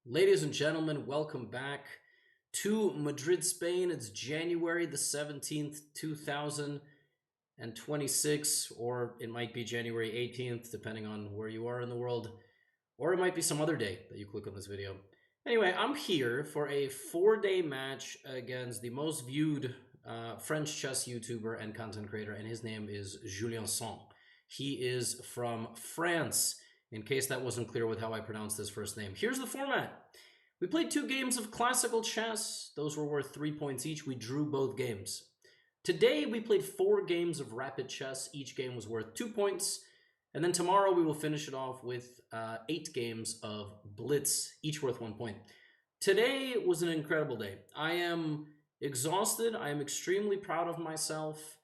Ladies and gentlemen, welcome back to Madrid, Spain. It's January the 17th, 2026, or it might be January 18th, depending on where you are in the world, or it might be some other day that you click on this video. Anyway, I'm here for a 4-day match against the most viewed French chess YouTuber and content creator, and his name is Julien Song. He is from France, in case that wasn't clear with how I pronounced his first name. Here's the format. We played 2 games of classical chess. Those were worth 3 points each. We drew both games. Today, we played 4 games of rapid chess. Each game was worth 2 points. And then tomorrow, we will finish it off with 8 games of blitz, each worth 1 point. Today was an incredible day. I am exhausted. I am extremely proud of myself.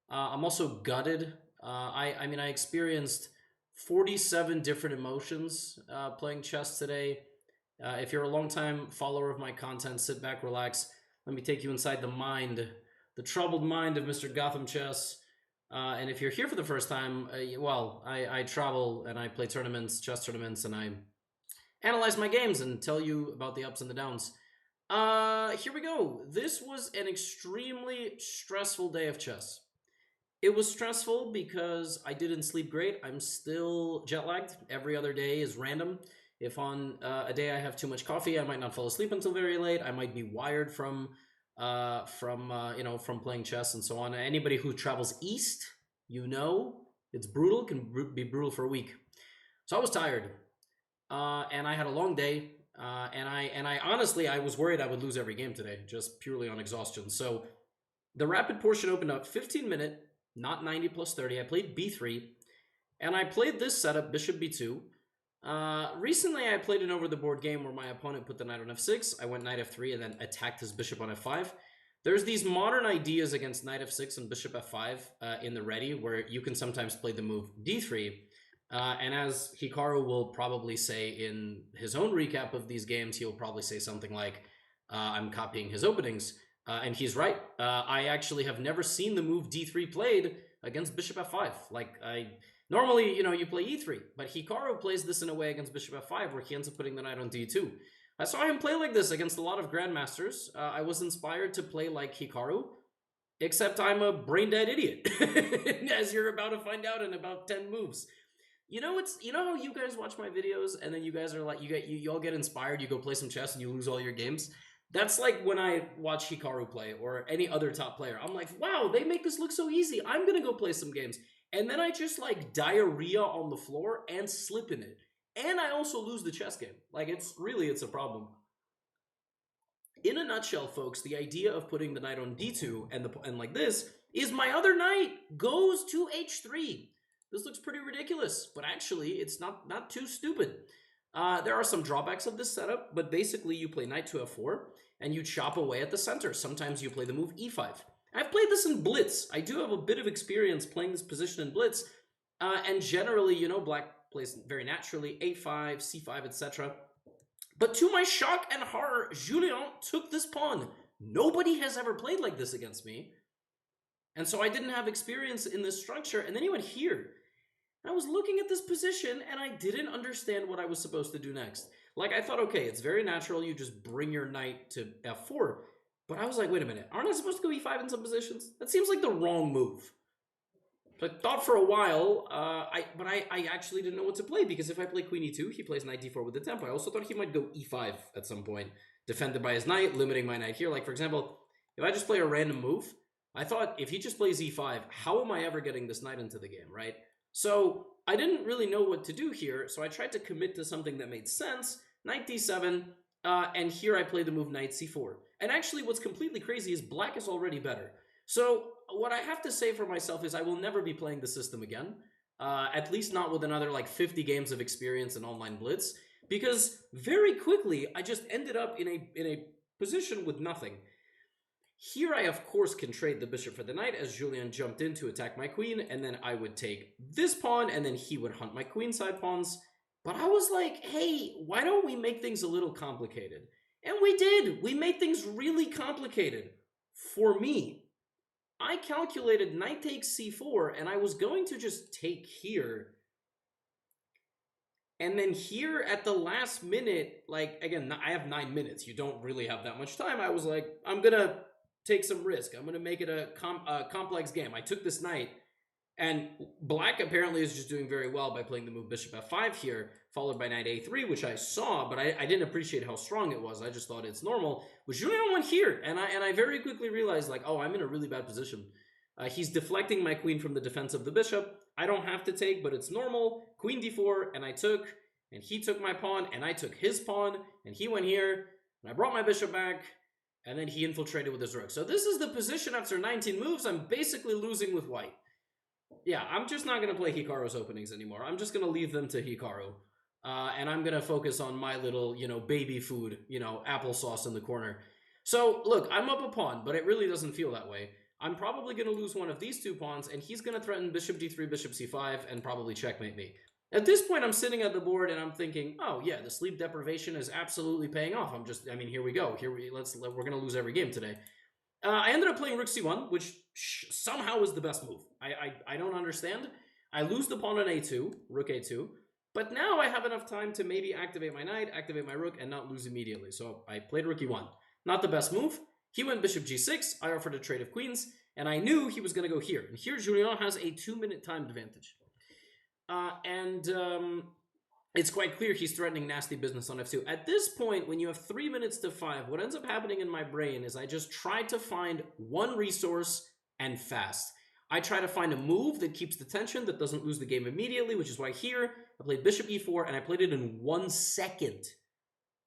I'm also gutted. I mean, I experienced 47 different emotions playing chess today. If you're a longtime follower of my content, sit back, relax. Let me take you inside the troubled mind of Mr. GothamChess. And if you're here for the first time, I travel and I play tournaments, chess tournaments, and I analyze my games and tell you about the ups and the downs. Here we go. This was an extremely stressful day of chess. It was stressful because I didn't sleep great. I'm still jet lagged. Every other day is random. If on a day I have too much coffee, I might not fall asleep until very late. I might be wired from playing chess and so on. Anybody who travels east, it's brutal. Can be brutal for a week. So I was tired, and I had a long day. And I honestly I was worried I would lose every game today, just purely on exhaustion. So the rapid portion opened up 15-minute. Not 90 plus 30. I played b3, and I played this setup, bishop b2. Recently, I played an over-the-board game where my opponent put the knight on f6. I went knight f3 and then attacked his bishop on f5. There's these modern ideas against knight f6 and bishop f5 in the ready, where you can sometimes play the move d3. And as Hikaru will probably say in his own recap of these games, he'll probably say something like, I'm copying his openings. And he's right. I actually have never seen the move d3 played against bishop f5. Normally, you play e3, but Hikaru plays this in a way against bishop f5 where he ends up putting the knight on d2. I saw him play like this against a lot of grandmasters. I was inspired to play like Hikaru, except I'm a brain-dead idiot, as you're about to find out in about 10 moves. You know how you guys watch my videos and then you guys are like, you all get inspired, you go play some chess and you lose all your games? That's like when I watch Hikaru play or any other top player. I'm like, wow, they make this look so easy. I'm going to go play some games. And then I just like diarrhea on the floor and slip in it. And I also lose the chess game. It's a problem. In a nutshell, folks, the idea of putting the knight on d2 and like this is my other knight goes to h3. This looks pretty ridiculous, but actually it's not too stupid. There are some drawbacks of this setup, but basically you play knight to f4 and you chop away at the center. Sometimes you play the move e5. I've played this in blitz. I do have a bit of experience playing this position in blitz, and generally, black plays very naturally a5, c5, etc. But to my shock and horror, Julien took this pawn. Nobody has ever played like this against me, and so I didn't have experience in this structure. And then he went here. I was looking at this position and I didn't understand what I was supposed to do next. Like, I thought, okay, it's very natural. You just bring your knight to f4. But I was like, wait a minute, aren't I supposed to go e5 in some positions? That seems like the wrong move. So I thought for a while, but I actually didn't know what to play, because if I play queen e2, he plays knight d4 with the tempo. I also thought he might go e5 at some point, defended by his knight, limiting my knight here. Like, for example, if I just play a random move, I thought if he just plays e5, how am I ever getting this knight into the game, right? So I didn't really know what to do here, so I tried to commit to something that made sense. Knight d7, and here I play the move knight c4. And actually what's completely crazy is black is already better. So what I have to say for myself is I will never be playing the system again, at least not with another like 50 games of experience in online blitz, because very quickly I just ended up in a position with nothing. Here I, of course, can trade the bishop for the knight as Julien jumped in to attack my queen, and then I would take this pawn, and then he would hunt my queenside pawns. But I was like, hey, why don't we make things a little complicated? And we did. We made things really complicated. For me, I calculated knight takes c4, and I was going to just take here. And then here at the last minute, like, again, I have 9 minutes. You don't really have that much time. I was like, I'm going to take some risk. I'm going to make it a complex game. I took this knight, and black apparently is just doing very well by playing the move bishop f5 here, followed by knight a3, which I saw, but I didn't appreciate how strong it was. I just thought it's normal. But Julien went here, and I very quickly realized, like, oh, I'm in a really bad position. He's deflecting my queen from the defense of the bishop. I don't have to take, but it's normal. Queen d4, and I took, and he took my pawn, and I took his pawn, and he went here, and I brought my bishop back, and then he infiltrated with his rook. So this is the position after 19 moves. I'm basically losing with white. Yeah, I'm just not going to play Hikaru's openings anymore. I'm just going to leave them to Hikaru. And I'm going to focus on my little, baby food, applesauce in the corner. So, look, I'm up a pawn, but it really doesn't feel that way. I'm probably going to lose one of these two pawns, and he's going to threaten bishop d3, bishop c5, and probably checkmate me. At this point, I'm sitting at the board, and I'm thinking, oh, yeah, the sleep deprivation is absolutely paying off. Here we go. We're going to lose every game today. I ended up playing rook c1, which somehow is the best move. I don't understand. I lose the pawn on a2, rook a2, but now I have enough time to maybe activate my knight, activate my rook, and not lose immediately. So I played rook e1. Not the best move. He went bishop g6. I offered a trade of queens, and I knew he was going to go here. And here, Julien has a 2-minute time advantage. It's quite clear he's threatening nasty business on f2. At this point, when you have 3 minutes to 5, what ends up happening in my brain is I just try to find one resource and fast. I try to find a move that keeps the tension, that doesn't lose the game immediately, which is why here I played bishop e4, and I played it in 1 second.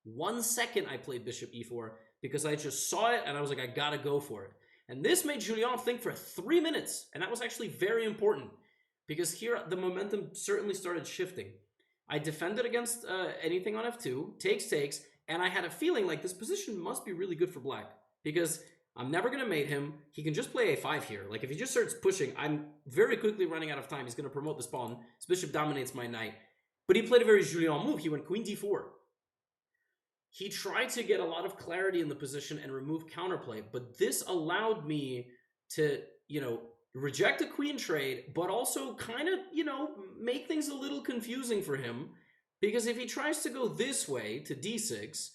1 second I played bishop e4 because I just saw it and I was like, I gotta go for it. And this made Julien think for 3 minutes, and that was actually very important because here the momentum certainly started shifting. I defended against anything on f2, takes, and I had a feeling like this position must be really good for black because I'm never going to mate him. He can just play a5 here. Like, if he just starts pushing, I'm very quickly running out of time. He's going to promote this pawn. His bishop dominates my knight. But he played a very Julien move. He went queen d4. He tried to get a lot of clarity in the position and remove counterplay, but this allowed me to, reject a queen trade, but also kind of, make things a little confusing for him, because if he tries to go this way to d6,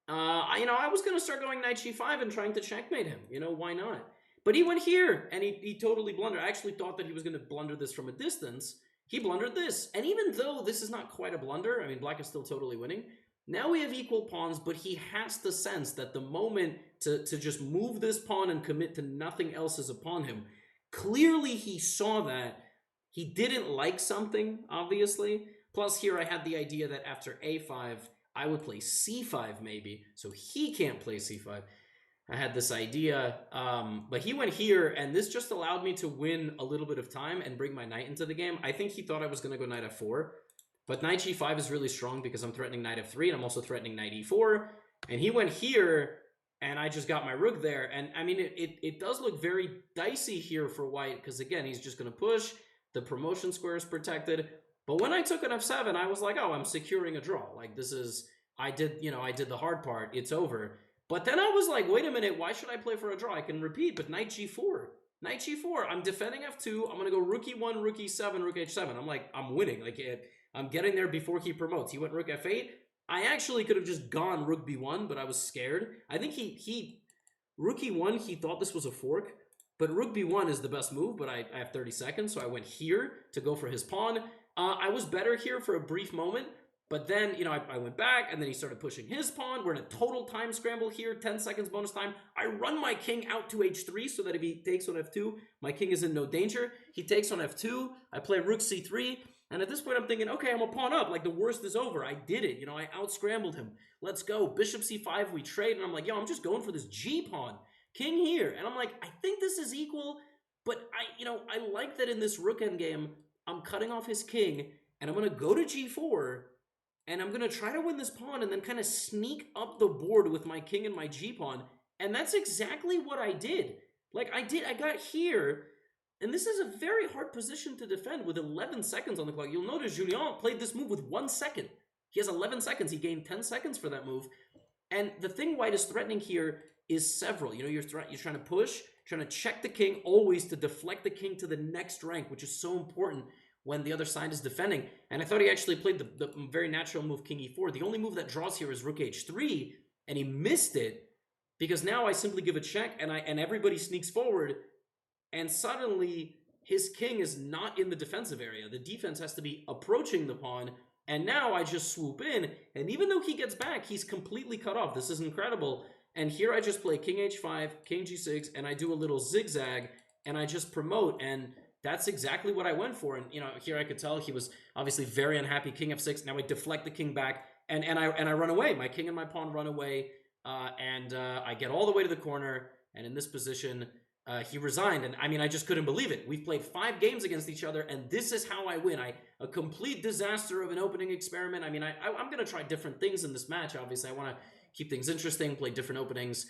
I was going to start going knight g5 and trying to checkmate him. Why not? But he went here, and he totally blundered. I actually thought that he was going to blunder this from a distance. He blundered this, and even though this is not quite a blunder, I mean, black is still totally winning. Now we have equal pawns, but he has to sense that the moment to just move this pawn and commit to nothing else is upon him. Clearly, he saw that. He didn't like something, obviously. Plus, here I had the idea that after a5, I would play c5 maybe, so he can't play c5. I had this idea, but he went here, and this just allowed me to win a little bit of time and bring my knight into the game. I think he thought I was going to go knight f4, but knight g5 is really strong because I'm threatening knight f3, and I'm also threatening knight e4, and he went here, and I just got my rook there. And I mean, it does look very dicey here for white, because again, he's just going to push. The promotion square is protected. But when I took an f7, I was like, oh, I'm securing a draw. Like, this is, I did the hard part. It's over. But then I was like, wait a minute, why should I play for a draw? I can repeat, but knight g4. Knight g4, I'm defending f2. I'm going to go rook e1, rook e7, rook h7. I'm like, I'm winning. Like, I'm getting there before he promotes. He went rook f8. I actually could have just gone rook b1, but I was scared. I think rook e1, he thought this was a fork, but rook b1 is the best move, but I have 30 seconds, so I went here to go for his pawn. I was better here for a brief moment, but then, I went back, and then he started pushing his pawn. We're in a total time scramble here, 10 seconds bonus time. I run my king out to h3 so that if he takes on f2, my king is in no danger. He takes on f2. I play rook c3. And at this point, I'm thinking, okay, I'm a pawn up. Like, the worst is over. I did it. I out-scrambled him. Let's go. Bishop c5, we trade. And I'm like, yo, I'm just going for this g-pawn. King here. And I'm like, I think this is equal. But I like that in this rook endgame, I'm cutting off his king. And I'm going to go to g4. And I'm going to try to win this pawn and then kind of sneak up the board with my king and my g-pawn. And that's exactly what I did. Like, I got here. And this is a very hard position to defend with 11 seconds on the clock. You'll notice Julien played this move with 1 second. He has 11 seconds. He gained 10 seconds for that move. And the thing white is threatening here is several. You're trying to push, trying to check the king, always to deflect the king to the next rank, which is so important when the other side is defending. And I thought he actually played the very natural move king e4. The only move that draws here is rook h3, and he missed it because now I simply give a check and everybody sneaks forward, and suddenly his king is not in the defensive area. The defense has to be approaching the pawn, and now I just swoop in, and even though he gets back, he's completely cut off. This is incredible. And here I just play king h5, king g6, and I do a little zigzag, and I just promote, and that's exactly what I went for. And you know, here I could tell he was obviously very unhappy. King f6. Now I deflect the king back, and I run away. My king and my pawn run away, and I get all the way to the corner. And in this position, he resigned. And I mean, I just couldn't believe it. We've played 5 games against each other, and this is how I win. A complete disaster of an opening experiment. I mean, I'm gonna try different things in this match. Obviously, I want to keep things interesting, play different openings.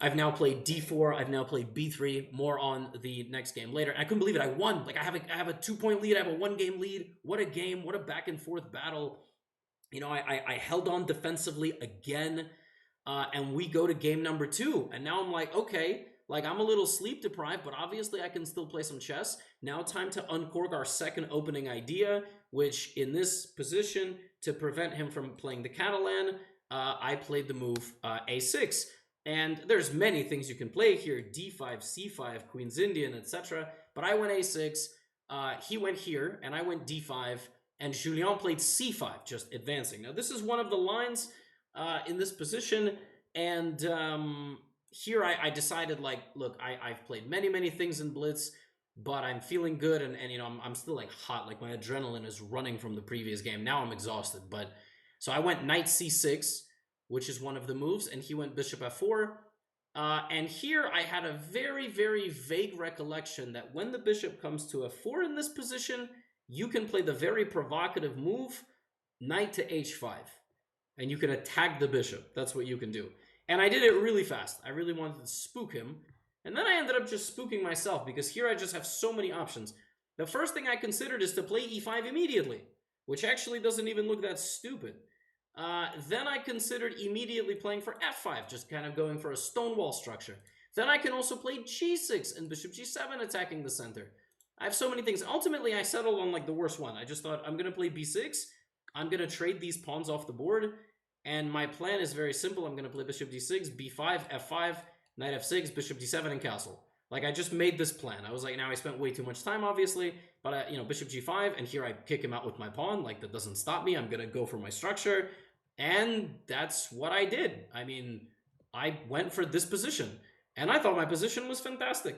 I've now played d4. I've now played b3. More on the next game later. I couldn't believe it. I won. Like I have a 2-point lead. I have a 1-game lead. What a game. What a back and forth battle. You know, I held on defensively again, and we go to game number 2. And now I'm like, okay, like I'm a little sleep deprived, but obviously I can still play some chess. Now time to uncork our second opening idea, which in this position, to prevent him from playing the Catalan, I played the move a6. And there's many things you can play here, d5, c5, queen's Indian, etc. But I went a6, he went here, and I went d5, and Julien played c5, just advancing. Now this is one of the lines in this position, and here I decided, like, look, I've played many things in Blitz, but I'm feeling good, and you know, I'm still like hot, like my adrenaline is running from the previous game. Now I'm exhausted, but so I went knight c6, which is one of the moves, and he went bishop f4. And here I had a very vague recollection that when the bishop comes to f4 in this position, you can play the very provocative move, knight to h5. And you can attack the bishop. That's what you can do. And I did it really fast. I really wanted to spook him. And then I ended up just spooking myself, because here I just have so many options. The first thing I considered is to play e5 immediately, which actually doesn't even look that stupid. Then I considered immediately playing for f5, just kind of going for a stonewall structure. Then I can also play g6 and bishop g7 attacking the center. I have so many things. Ultimately, I settled on like the worst one. I just thought I'm going to play b6. I'm going to trade these pawns off the board. And my plan is very simple. I'm going to play bishop d6, b5, f5, knight f6, bishop d7, and castle. Like, I just made this plan. I was like, now I spent way too much time, obviously, but, you know, bishop g5, and here I kick him out with my pawn. Like, that doesn't stop me. I'm going to go for my structure, and that's what I did. I mean, I went for this position, and I thought my position was fantastic.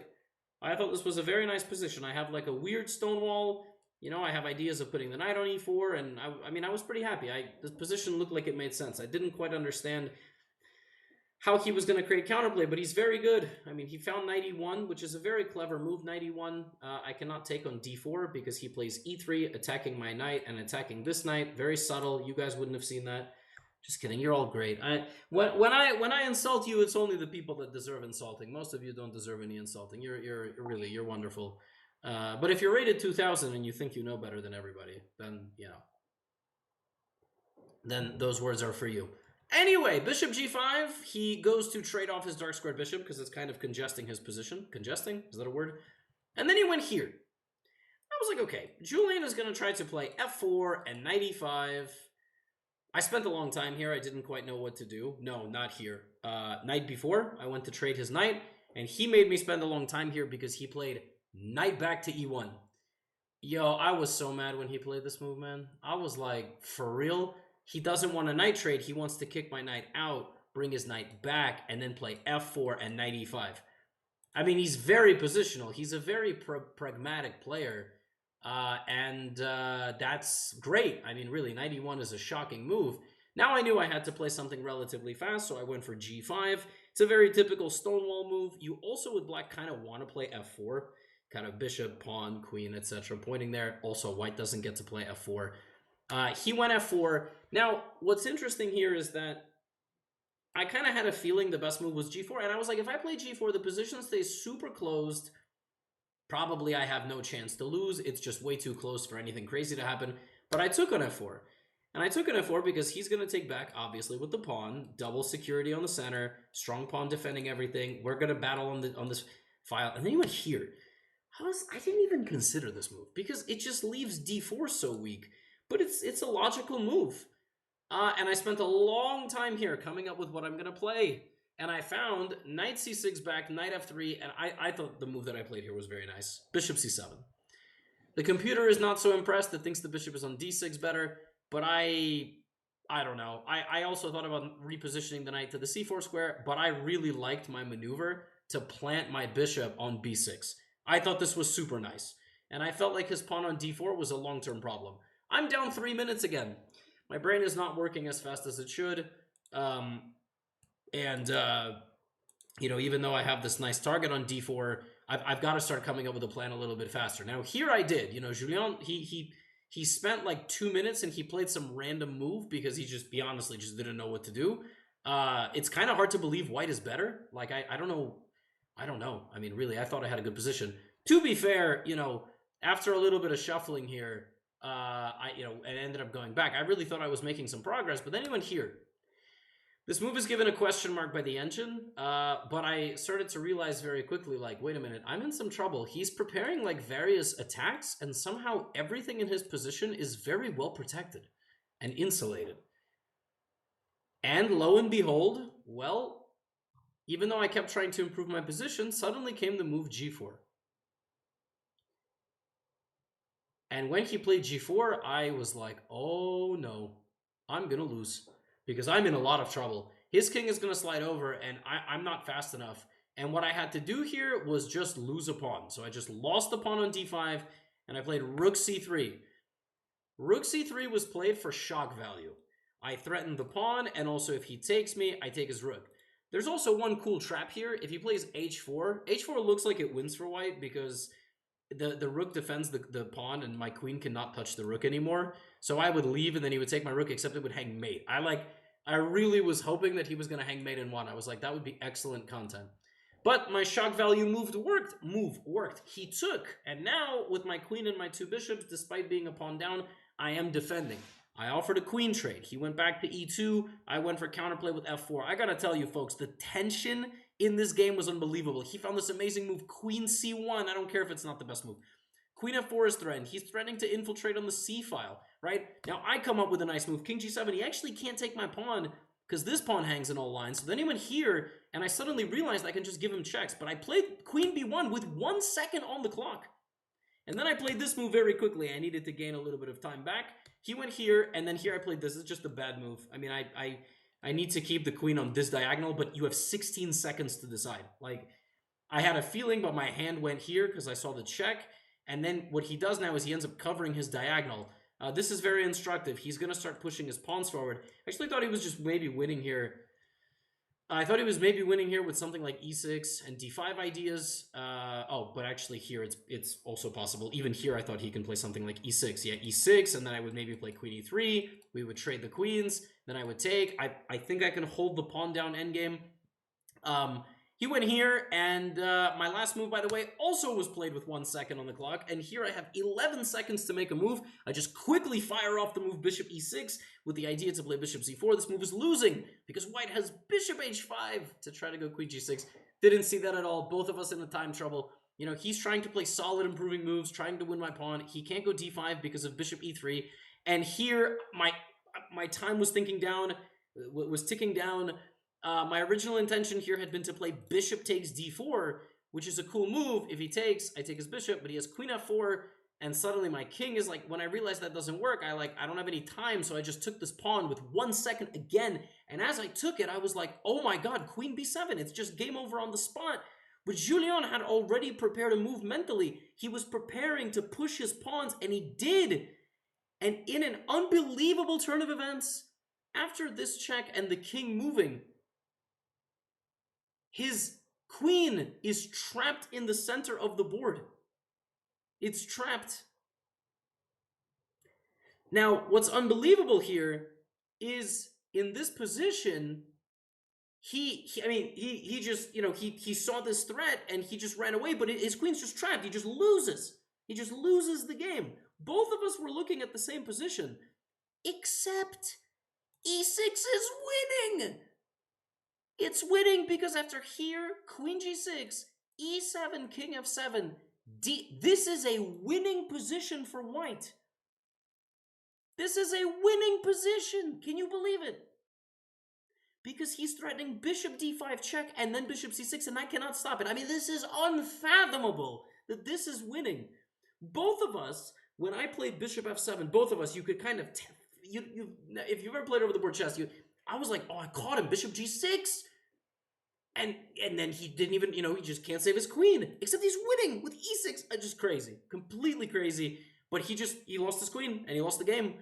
I thought this was a very nice position. I have, like, a weird stone wall. You know, I have ideas of putting the knight on e4, and, I mean, I was pretty happy. This position looked like it made sense. I didn't quite understand how he was going to create counterplay, but he's very good. I mean, he found knight e1, which is a very clever move, knight e1. I cannot take on d4 because he plays e3, attacking my knight and attacking this knight. Very subtle. You guys wouldn't have seen that. Just kidding. You're all great. When I insult you, it's only the people that deserve insulting. Most of you don't deserve any insulting. You're wonderful. But if you're rated 2000 and you think you know better than everybody, then, you know, then those words are for you. Anyway, bishop g5, he goes to trade off his dark squared bishop because it's kind of congesting his position. Congesting? Is that a word? And then he went here. I was like, okay, Julien is going to try to play f4 and knight e5. I spent a long time here. I didn't quite know what to do. No, not here. Knight b4. I went to trade his knight, and he made me spend a long time here because he played knight back to e1. Yo, I was so mad when he played this move, man. I was like, for real? He doesn't want a knight trade. He wants to kick my knight out, bring his knight back, and then play f4 and knight e5. I mean, he's very positional. He's a very pragmatic player, and that's great. I mean, really, knight e1 is a shocking move. Now I knew I had to play something relatively fast, so I went for g5. It's a very typical stonewall move. You also, with black, kind of want to play f4, kind of bishop, pawn, queen, etc. pointing there. Also, white doesn't get to play f4. He went f4. Now, what's interesting here is that I kind of had a feeling the best move was g4, and I was like, if I play g4, the position stays super closed. Probably I have no chance to lose. It's just way too close for anything crazy to happen. But I took on f4. And I took on f4 because he's going to take back, obviously, with the pawn. Double security on the center. Strong pawn defending everything. We're going to battle on this file. And then he went here. I didn't even consider this move because it just leaves d4 so weak. But it's a logical move. And I spent a long time here coming up with what I'm going to play. And I found knight c6 back, knight f3, and I thought the move that I played here was very nice. Bishop c7. The computer is not so impressed. It thinks the bishop is on d6 better, but I don't know. I also thought about repositioning the knight to the c4 square, but I really liked my maneuver to plant my bishop on b6. I thought this was super nice, and I felt like his pawn on d4 was a long-term problem. I'm down 3 minutes again. My brain is not working as fast as it should, and you know, even though I have this nice target on d4, I've got to start coming up with a plan a little bit faster. Now here I did, you know, Julien, he spent like 2 minutes and he played some random move because he honestly just didn't know what to do. It's kind of hard to believe white is better. Like I don't know. I mean, really, I thought I had a good position. To be fair, you know, after a little bit of shuffling here, and ended up going back. I really thought I was making some progress, but then he went here. This move is given a question mark by the engine, but I started to realize very quickly, like, wait a minute, I'm in some trouble. He's preparing, like, various attacks, and somehow everything in his position is very well protected and insulated. And lo and behold, well, even though I kept trying to improve my position, suddenly came the move g4. And when he played g4, I was like, oh no, I'm going to lose because I'm in a lot of trouble. His king is going to slide over and I'm not fast enough. And what I had to do here was just lose a pawn. So I just lost the pawn on d5 and I played rook c3. Rook c3 was played for shock value. I threatened the pawn, and also if he takes me, I take his rook. There's also one cool trap here. If he plays h4, h4 looks like it wins for white because the rook defends the pawn and my queen cannot touch the rook anymore. So I would leave and then he would take my rook, except it would hang mate. I really was hoping that he was going to hang mate in one. I was like, that would be excellent content. But my shock value move worked. He took. And now with my queen and my two bishops, despite being a pawn down, I am defending. I offered a queen trade. He went back to e2. I went for counterplay with f4. I gotta tell you folks, the tension in this game was unbelievable. He found this amazing move, queen c1. I don't care if it's not the best move. Queen f4 is threatened. He's threatening to infiltrate on the c file, right? Now I come up with a nice move, king g7. He actually can't take my pawn because this pawn hangs in all lines. So then he went here, and I suddenly realized I can just give him checks. But I played queen b1 with 1 second on the clock. And then I played this move very quickly. I needed to gain a little bit of time back. He went here, and then here I played this. It's just a bad move. I mean, I need to keep the queen on this diagonal, but you have 16 seconds to decide. Like, I had a feeling, but my hand went here because I saw the check. And then what he does now is he ends up covering his diagonal. This is very instructive. He's going to start pushing his pawns forward. I actually thought he was just maybe winning here. I thought he was maybe winning here with something like e6 and d5 ideas. But actually here it's also possible. Even here I thought he can play something like e6. Yeah, e6, and then I would maybe play queen e3. We would trade the queens. Then I would take. I think I can hold the pawn down endgame. He went here, and my last move, by the way, also was played with 1 second on the clock. And here I have 11 seconds to make a move. I just quickly fire off the move bishop e6 with the idea to play bishop c4. This move is losing because white has bishop h5 to try to go queen g6. Didn't see that at all. Both of us in the time trouble. You know, he's trying to play solid improving moves, trying to win my pawn. He can't go d5 because of bishop e3. And here, my time was ticking down. My original intention here had been to play bishop takes d4, which is a cool move. If he takes, I take his bishop, but he has queen f4, and suddenly my king is like, when I realized that doesn't work, I don't have any time, so I just took this pawn with 1 second again, and as I took it, I was like, oh my god, queen b7, it's just game over on the spot. But Julien had already prepared a move mentally. He was preparing to push his pawns, and he did. And in an unbelievable turn of events, after this check and the king moving, his queen is trapped in the center of the board. It's trapped. Now, what's unbelievable here is in this position, he just, you know, he saw this threat and he just ran away, but his queen's just trapped. He just loses. He just loses the game. Both of us were looking at the same position, except e6 is winning. It's winning because after here, queen g6, e7, king f7, This is a winning position for white. This is a winning position. Can you believe it? Because he's threatening bishop d5 check and then bishop c6, and I cannot stop it. I mean, this is unfathomable that this is winning. Both of us, when I played bishop f7, both of us, you could kind of, if you've ever played over the board chess, I was like, oh, I caught him, bishop g6. And then he didn't even, he just can't save his queen. Except he's winning with e6. Just crazy. Completely crazy. But he lost his queen, and he lost the game.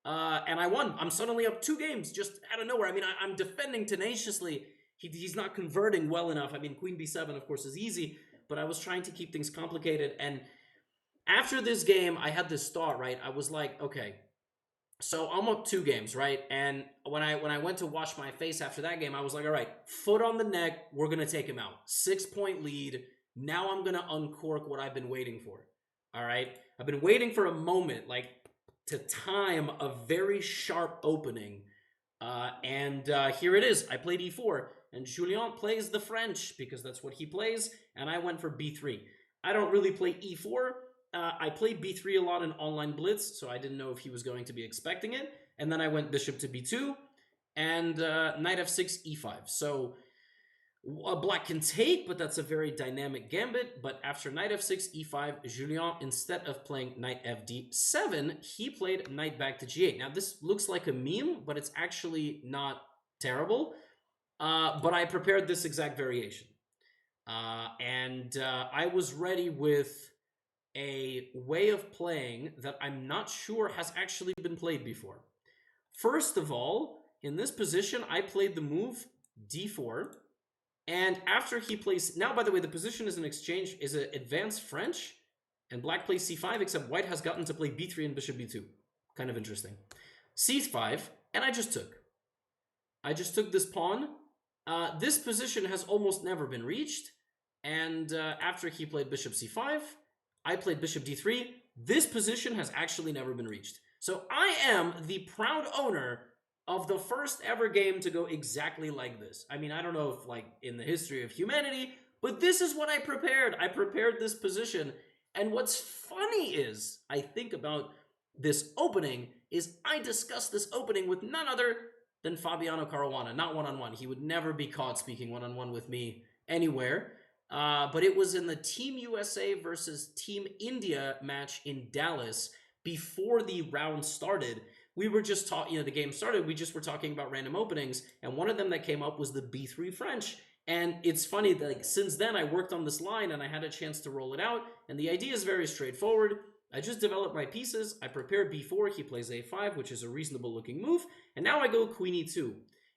And I won. I'm suddenly up 2 games just out of nowhere. I mean, I'm defending tenaciously. He's not converting well enough. I mean, queen b7, of course, is easy, but I was trying to keep things complicated. And after this game, I had this thought, right? I was like, okay, so I'm up 2 games, right? And when I went to wash my face after that game, I was like, all right, foot on the neck, we're going to take him out. 6-point lead. Now I'm going to uncork what I've been waiting for. All right? I've been waiting for a moment, like, to time a very sharp opening. And here it is. I played e4, and Julien plays the French because that's what he plays, and I went for b3. I don't really play e4. I played b3 a lot in online blitz, so I didn't know if he was going to be expecting it. And then I went bishop to b2, and knight f6, e5. So black can take, but that's a very dynamic gambit. But after knight f6, e5, Julien, instead of playing knight fd7, he played knight back to g8. Now, this looks like a meme, but it's actually not terrible. But I prepared this exact variation. And I was ready with a way of playing that I'm not sure has actually been played before. First of all, in this position, I played the move d4. And after he plays... Now, by the way, the position is an exchange, is an advanced French, and black plays c5, except white has gotten to play b3 and bishop b2. Kind of interesting. c5, and I just took. I just took this pawn. This position has almost never been reached. And after he played bishop c5, I played bishop d3. This position has actually never been reached. So I am the proud owner of the first ever game to go exactly like this. I mean, I don't know if like in the history of humanity, but this is what I prepared. I prepared this position. And what's funny is, I think about this opening, is I discussed this opening with none other than Fabiano Caruana, not one-on-one. He would never be caught speaking one-on-one with me anywhere. But it was in the Team USA versus Team India match in Dallas before the round started. We were just talking, the game started, we just were talking about random openings, and one of them that came up was the b3 French. And it's funny that like, since then I worked on this line and I had a chance to roll it out, and the idea is very straightforward. I just developed my pieces, I prepared b4, he plays a5, which is a reasonable looking move, and now I go queen e2.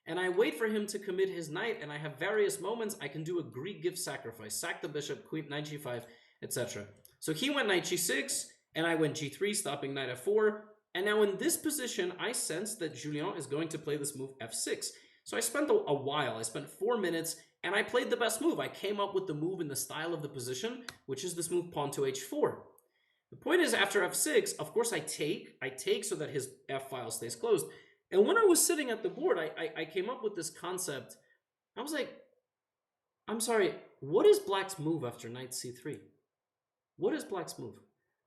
And I wait for him to commit his knight, and I have various moments. I can do a Greek gift sacrifice, sack the bishop, queen, knight g5, etc. So he went knight g6, and I went g3, stopping knight f4. And now in this position, I sense that Julien is going to play this move f6. So I spent a while, I spent 4 minutes, and I played the best move. I came up with the move in the style of the position, which is this move pawn to h4. The point is, after f6, of course I take so that his f-file stays closed. And when I was sitting at the board, I came up with this concept. I was like, I'm sorry, what is black's move after knight c3? What is black's move?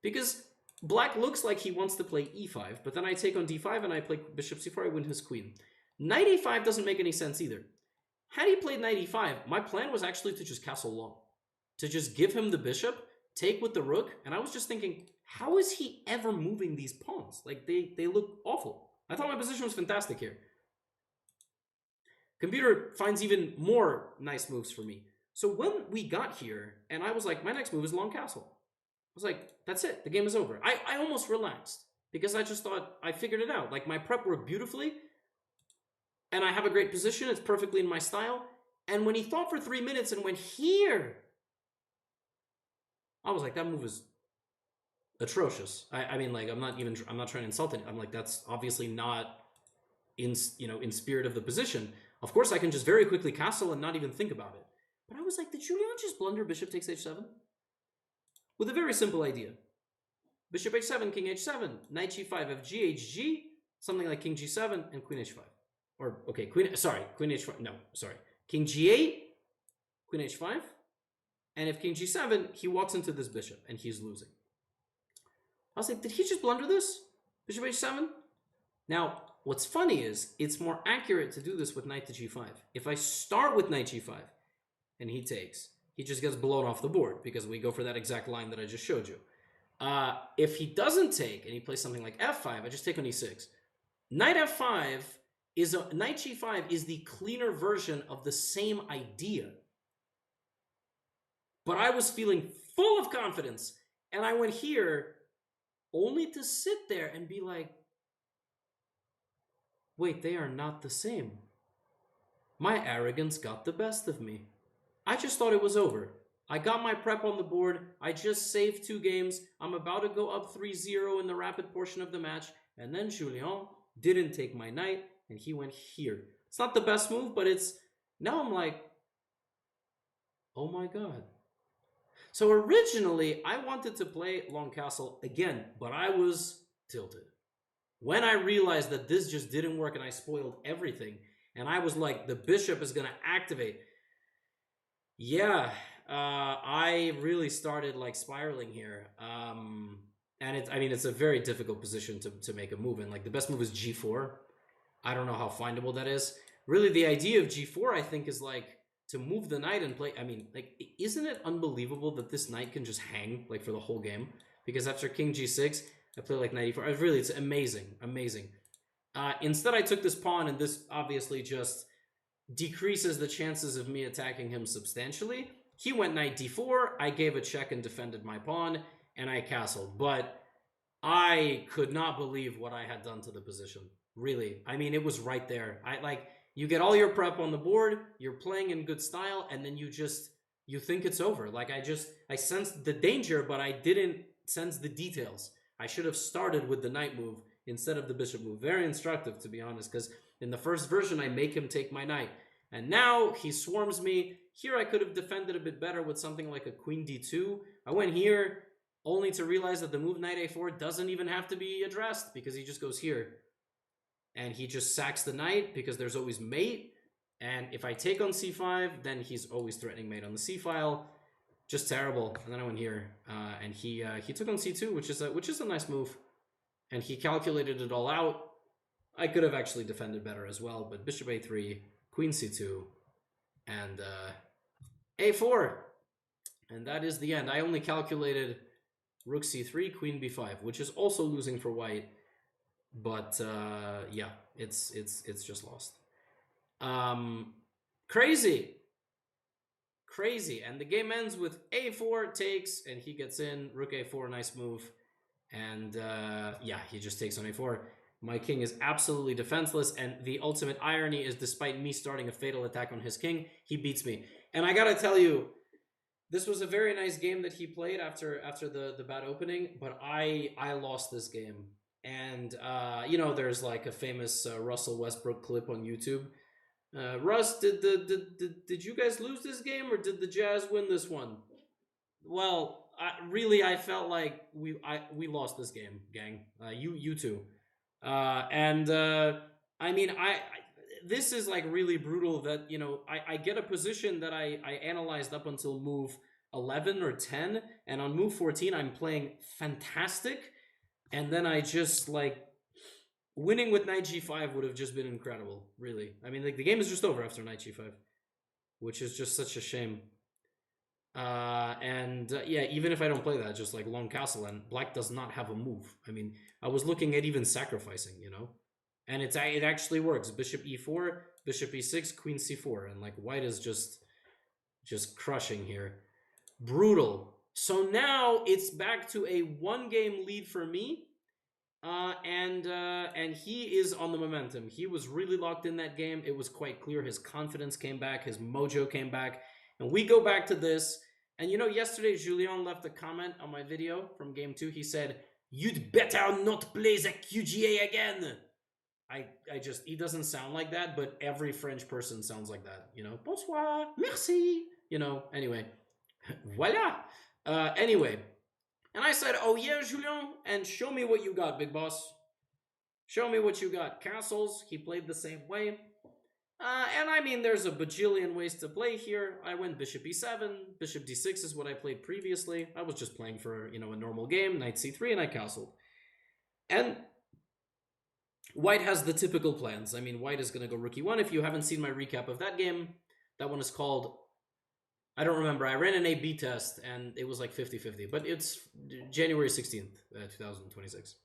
Because black looks like he wants to play e5, but then I take on d5 and I play bishop c4, I win his queen. Knight e5 doesn't make any sense either. Had he played knight e5, my plan was actually to just castle long. To just give him the bishop, take with the rook, and I was just thinking, how is he ever moving these pawns? Like, they look awful. I thought my position was fantastic here. Computer finds even more nice moves for me. So when we got here, and I was like, my next move is long castle. I was like, that's it. The game is over. I almost relaxed because I just thought I figured it out. Like, my prep worked beautifully, and I have a great position. It's perfectly in my style. And when he thought for 3 minutes and went here, I was like, that move is atrocious. I mean, like, I'm not trying to insult it. I'm like, that's obviously not in spirit of the position. Of course, I can just very quickly castle and not even think about it. But I was like, did Julien just blunder bishop takes h7? With a very simple idea. Bishop h7, king h7, knight g5, fg, hg, something like king g7, and queen h5. Or, okay, queen h5, no, sorry. King g8, queen h5, And if king g7, he walks into this bishop and he's losing. I was like, did he just blunder this? Bishop h7? Now, what's funny is it's more accurate to do this with knight to g5. If I start with knight g5 and he takes, he just gets blown off the board because we go for that exact line that I just showed you. If he doesn't take and he plays something like f5, I just take on e6. Knight f5 is knight g5 is the cleaner version of the same idea. But I was feeling full of confidence, and I went here only to sit there and be like, wait, they are not the same. My arrogance got the best of me. I just thought it was over. I got my prep on the board. I just saved 2 games. I'm about to go up 3-0 in the rapid portion of the match. And then Julien didn't take my knight, and he went here. It's not the best move, but it's... Now I'm like, oh my god. So originally, I wanted to play Long Castle again, but I was tilted. When I realized that this just didn't work and I spoiled everything, and I was like, the bishop is going to activate. Yeah, I really started like spiraling here. And it's a very difficult position to make a move in. Like the best move is g4. I don't know how findable that is. Really, the idea of g4, I think, is like to move the knight and play. I mean, like, isn't it unbelievable that this knight can just hang like for the whole game? Because after king g6, I play like knight e4. Really, it's amazing, amazing. Instead, I took this pawn, and this obviously just decreases the chances of me attacking him substantially. He went knight d4. I gave a check and defended my pawn, and I castled. But I could not believe what I had done to the position. Really, I mean, it was right there. You get all your prep on the board, you're playing in good style, and then you think it's over. Like, I sensed the danger, but I didn't sense the details. I should have started with the knight move instead of the bishop move. Very instructive, to be honest, because in the first version, I make him take my knight. And now he swarms me. Here I could have defended a bit better with something like a queen d2. I went here only to realize that the move knight a4 doesn't even have to be addressed because he just goes here. And he just sacks the knight because there's always mate. And if I take on c5, then he's always threatening mate on the c file. Just terrible. And then I went here, and he took on c2, which is a nice move. And he calculated it all out. I could have actually defended better as well, but bishop a3, queen c2, and a4. And that is the end. I only calculated rook c3, queen b5, which is also losing for white. But yeah, it's just lost. Crazy. And the game ends with a4 takes, and he gets in. Rook a4, nice move. And yeah, he just takes on a4. My king is absolutely defenseless, and the ultimate irony is, despite me starting a fatal attack on his king, he beats me. And I gotta tell you, this was a very nice game that he played after the bad opening, but I lost this game. And you know, there's like a famous Russell Westbrook clip on YouTube. Russ, did you guys lose this game, or did the Jazz win this one? Well, I felt like we lost this game, gang. You too. I mean, this is like really brutal that, you know, I get a position that I analyzed up until move 11 or 10, and on move 14 I'm playing fantastic, and then I just like winning with knight g5 would have just been incredible, really. I mean, like, the game is just over after knight g5, which is just such a shame. Yeah, even if I don't play that, just like long castle, and black does not have a move. I mean, I was looking at even sacrificing, you know, and it actually works. Bishop e4, bishop e6, queen c4, and like white is just crushing here. Brutal. So now it's back to a 1-game lead for me. And he is on the momentum. He was really locked in that game. It was quite clear his confidence came back, his mojo came back. And we go back to this. And you know, yesterday Julien left a comment on my video from game 2. He said, "You'd better not play the QGA again." He doesn't sound like that, but every French person sounds like that, you know. Bonsoir, merci, you know. Anyway, voila. Anyway, and I said, "Oh yeah, Julien, and show me what you got, big boss. Show me what you got." Castles, he played the same way. And I mean, there's a bajillion ways to play here. I went bishop e7, bishop d6 is what I played previously. I was just playing for, you know, a normal game, knight c3, and I castled. And white has the typical plans. I mean, white is going to go rook e1. If you haven't seen my recap of that game, that one is called, I don't remember. I ran an A-B test, and it was like 50-50. But it's January 16th, 2026.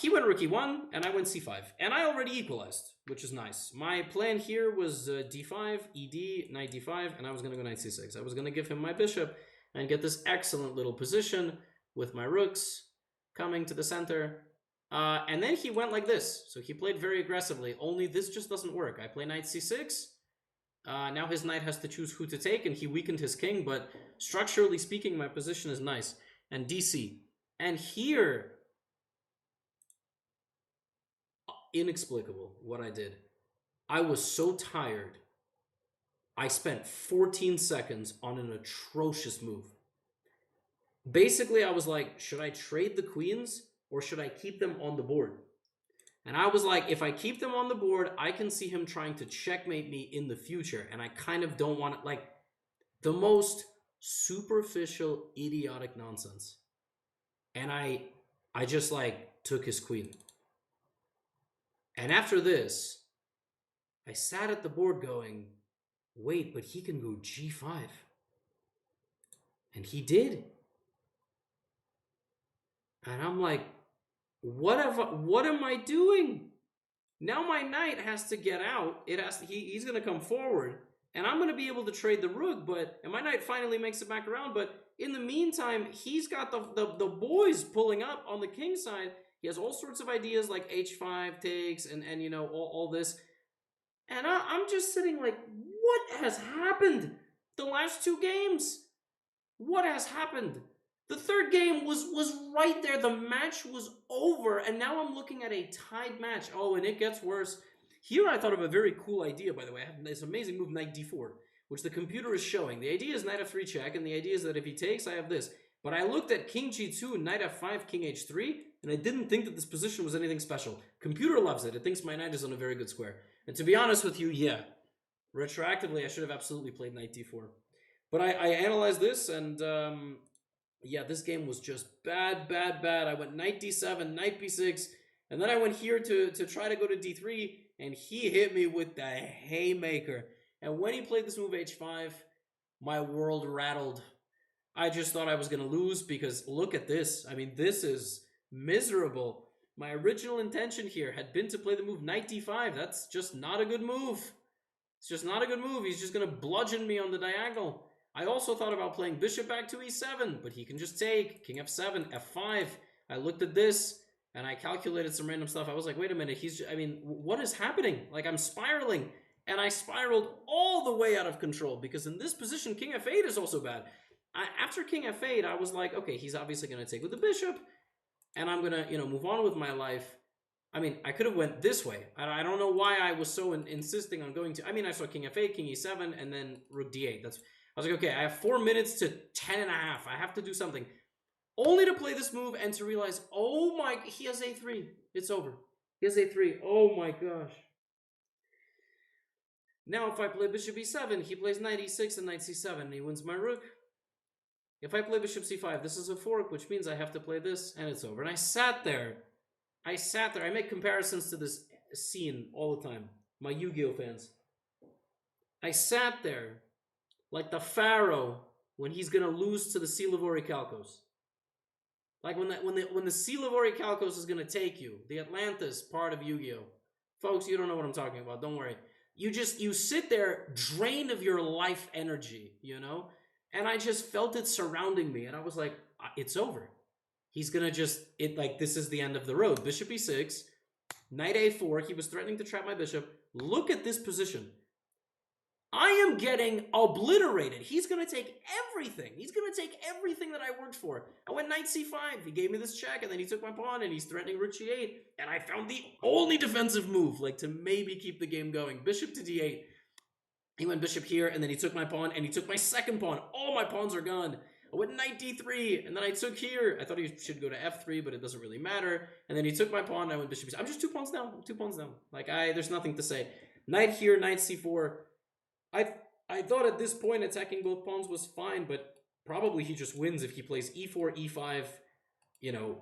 He went rook e1, and I went c5. And I already equalized, which is nice. My plan here was d5, ed, knight d5, and I was going to go knight c6. I was going to give him my bishop and get this excellent little position with my rooks coming to the center. And then he went like this. So he played very aggressively, only this just doesn't work. I play knight c6. Now his knight has to choose who to take, and he weakened his king, but structurally speaking, my position is nice. And dc. And here, inexplicable what I did. I was so tired. I spent 14 seconds on an atrocious move. Basically, I was like, should I trade the queens or should I keep them on the board? And I was like, if I keep them on the board, I can see him trying to checkmate me in the future. And I kind of don't want it, like, the most superficial, idiotic nonsense. And I just, like, took his queen. And after this, I sat at the board going, wait, but he can go g5. And he did. And I'm like, what am I doing? Now my knight has to get out. He's going to come forward. And I'm going to be able to trade the rook, and my knight finally makes it back around. But in the meantime, he's got the boys pulling up on the king side. He has all sorts of ideas like h5 takes and you know, all this. And I'm just sitting like, what has happened the last two games? What has happened? The third game was right there. The match was over, and now I'm looking at a tied match. Oh, and it gets worse. Here I thought of a very cool idea, by the way. I have this amazing move, knight d4, which the computer is showing. The idea is knight f3 check, and the idea is that if he takes, I have this. But I looked at king g2, knight f5, king h3, and I didn't think that this position was anything special. Computer loves it. It thinks my knight is on a very good square. And to be honest with you, yeah, retroactively, I should have absolutely played knight d4. But I analyzed this, and yeah, this game was just bad. I went knight d7, knight b6, and then I went here to try to go to d3, and he hit me with the haymaker. And when he played this move h5, my world rattled. I just thought I was going to lose because look at this. I mean, this is miserable. My original intention here had been to play the move knight d5. That's just not a good move. It's just not a good move. He's just going to bludgeon me on the diagonal. I also thought about playing bishop back to e7, but he can just take king f7, f5. I looked at this and I calculated some random stuff. I was like, wait a minute, I mean, what is happening? Like, I'm spiraling, and I spiraled all the way out of control because in this position, king f8 is also bad. After king f8, I was like, okay, he's obviously going to take with the bishop, and I'm going to, you know, move on with my life. I mean, I could have went this way. I don't know why I was so insisting on going to, I mean, I saw king f8, king e7, and then rook d8. I was like, okay, I have 4 minutes to 10 and a half. I have to do something. Only to play this move and to realize, oh my, he has a3. It's over. He has a3. Oh my gosh. Now if I play bishop e7, he plays knight e6 and knight c7, and he wins my rook. If I play bishop c5, this is a fork, which means I have to play this, and it's over. And I sat there. I make comparisons to this scene all the time. My Yu-Gi-Oh fans. I sat there like the pharaoh when he's gonna lose to the Seal of Orichalcos. Like when the Seal of Orichalcos is gonna take you, the Atlantis part of Yu-Gi-Oh. Folks, you don't know what I'm talking about. Don't worry. You sit there drained of your life energy, you know? And I just felt it surrounding me, and I was like, it's over. He's gonna this is the end of the road. Bishop e6, knight a4. He was threatening to trap my bishop. Look at this position. I am getting obliterated. He's going to take everything. He's going to take everything that I worked for. I went knight c5. He gave me this check, and then he took my pawn, and he's threatening rook g8. And I found the only defensive move, like, to maybe keep the game going. Bishop to d8. He went bishop here, and then he took my pawn, and he took my second pawn. All my pawns are gone. I went knight d3, and then I took here. I thought he should go to f3, but it doesn't really matter. And then he took my pawn, and I went bishop. I'm just 2 pawns down. I'm 2 pawns down. Like, there's nothing to say. Knight here, knight c4. I thought at this point attacking both pawns was fine, but probably he just wins if he plays e4, e5, you know,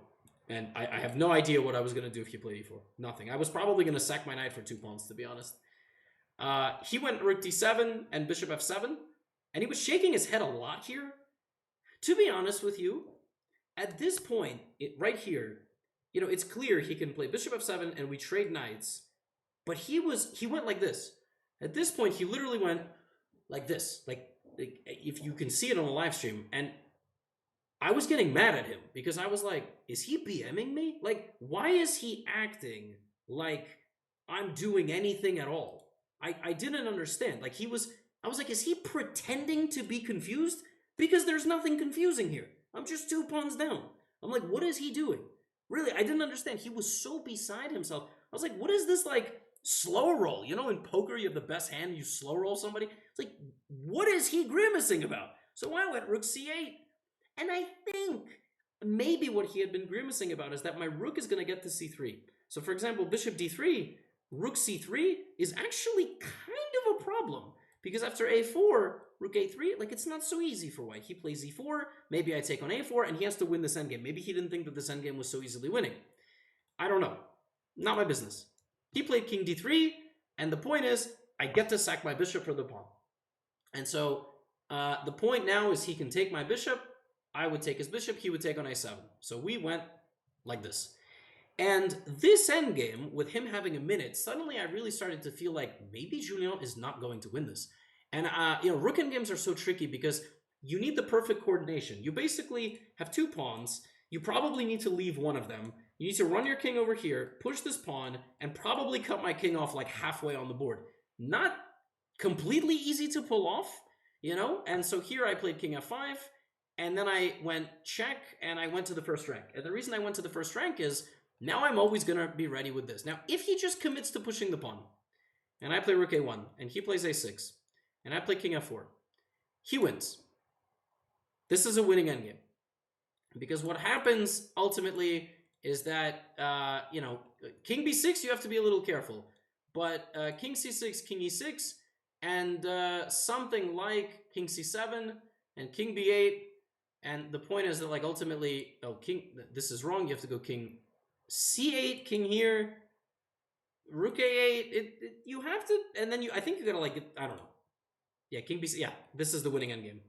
and I have no idea what I was going to do if he played e4. Nothing. I was probably going to sack my knight for 2 pawns, to be honest. He went rook d7 and bishop f7, and he was shaking his head a lot here. To be honest with you, at this point, right here, you know, it's clear he can play bishop f7 and we trade knights, but he went like this. At this point, he literally went like this, like if you can see it on the live stream, and I was getting mad at him because I was like, is he BMing me? Like, why is he acting like I'm doing anything at all? I didn't understand. Like, I was like, is he pretending to be confused? Because there's nothing confusing here. I'm just 2 pawns down. I'm like, what is he doing? Really, I didn't understand. He was so beside himself. I was like, what is this, like, slow roll? You know, in poker, you have the best hand, you slow roll somebody. It's like, what is he grimacing about? So I went rook c8. And I think maybe what he had been grimacing about is that my rook is going to get to c3. So for example, bishop d3, rook c3 is actually kind of a problem. Because after a4, rook a3, like, it's not so easy for white. He plays e4, maybe I take on a4, and he has to win this endgame. Maybe he didn't think that this endgame was so easily winning. I don't know. Not my business. He played king d3, and the point is, I get to sack my bishop for the pawn. And so the point now is he can take my bishop, I would take his bishop, he would take on a7. So we went like this. And this endgame, with him having a minute, suddenly I really started to feel like maybe Julien is not going to win this. And, you know, rook endgames are so tricky because you need the perfect coordination. You basically have 2 pawns. You probably need to leave one of them. You need to run your king over here, push this pawn, and probably cut my king off like halfway on the board. Not completely easy to pull off, you know? And so here I played king f5. And then I went check, and I went to the first rank. And the reason I went to the first rank is now I'm always going to be ready with this. Now, if he just commits to pushing the pawn, and I play rook a1, and he plays a6, and I play king f4, he wins. This is a winning endgame. Because what happens ultimately is that, you know, king b6, you have to be a little careful. But king c6, king e6, and something like king c7 and king b8. And the point is that, like, ultimately, oh, king, this is wrong. You have to go king c8, king here, rook a8. You have to, and then I think you gotta, like, I don't know. Yeah, king b6. Yeah, this is the winning endgame.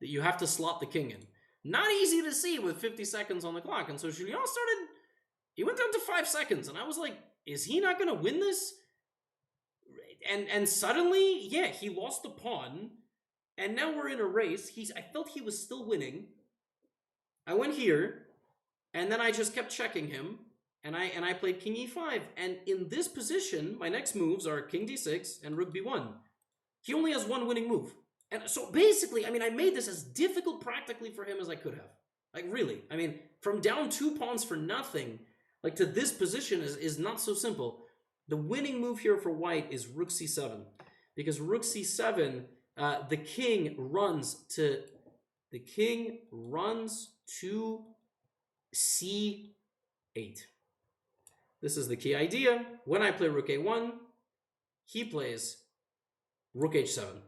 That you have to slot the king in. Not easy to see with 50 seconds on the clock. And so Julien he went down to 5 seconds, and I was like, is he not gonna win this? And suddenly, yeah, he lost the pawn. And now we're in a race. I felt he was still winning. I went here, and then I just kept checking him, and I played king e5. And in this position, my next moves are king d6 and rook b1. He only has 1 winning move. And so basically, I mean, I made this as difficult practically for him as I could have. Like, really. I mean, from down 2 pawns for nothing, like, to this position is not so simple. The winning move here for white is rook c7. Because rook c7... the king runs to c8. This is the key idea. When I play rook a1, he plays rook h7.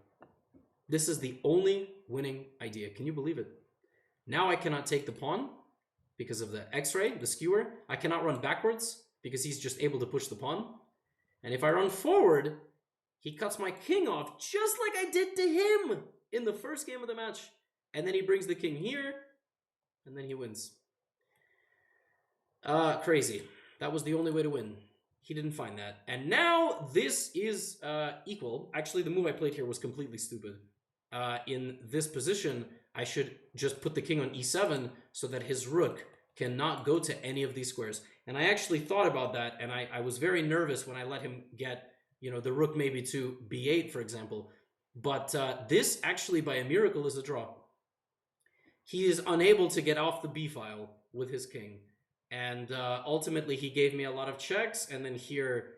This is the only winning idea. Can you believe it? Now I cannot take the pawn because of the x-ray, the skewer. I cannot run backwards because he's just able to push the pawn. And if I run forward, he cuts my king off just like I did to him in the first game of the match. And then he brings the king here, and then he wins. Crazy. That was the only way to win. He didn't find that. And now this is equal. Actually, the move I played here was completely stupid. In this position, I should just put the king on e7 so that his rook cannot go to any of these squares. And I actually thought about that, and I was very nervous when I let him get, you know, the rook maybe to b8, for example. But this actually, by a miracle, is a draw. He is unable to get off the b file with his king. And ultimately, he gave me a lot of checks. And then here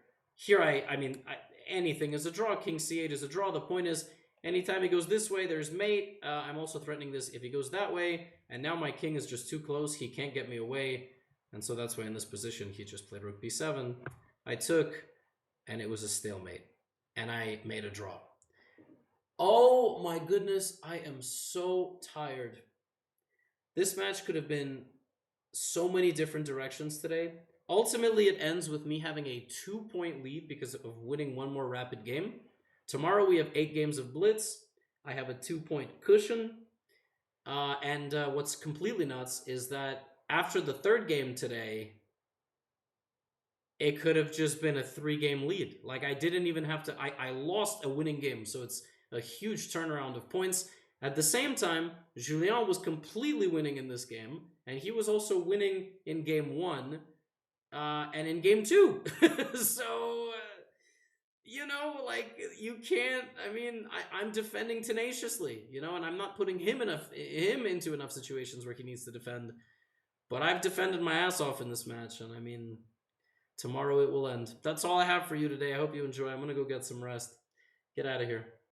I mean, anything is a draw. King c8 is a draw. The point is, anytime he goes this way, there's mate. I'm also threatening this if he goes that way. And now my king is just too close. He can't get me away. And so that's why in this position, he just played rook b7. I took, and it was a stalemate. and I made a draw. Oh my goodness, I am so tired. This match could have been so many different directions today. Ultimately, it ends with me having a 2-point lead because of winning one more rapid game. Tomorrow, we have 8 games of Blitz. I have a 2-point cushion. And what's completely nuts is that after the third game today, it could have just been a 3-game lead. Like, I didn't even have to. I lost a winning game, so it's a huge turnaround of points. At the same time, Julien was completely winning in this game, and he was also winning in game 1 and in game 2. So, like, you can't. I mean, I'm defending tenaciously, and I'm not putting him into enough situations where he needs to defend. But I've defended my ass off in this match, and I mean, tomorrow it will end. That's all I have for you today. I hope you enjoy. I'm gonna go get some rest. Get out of here.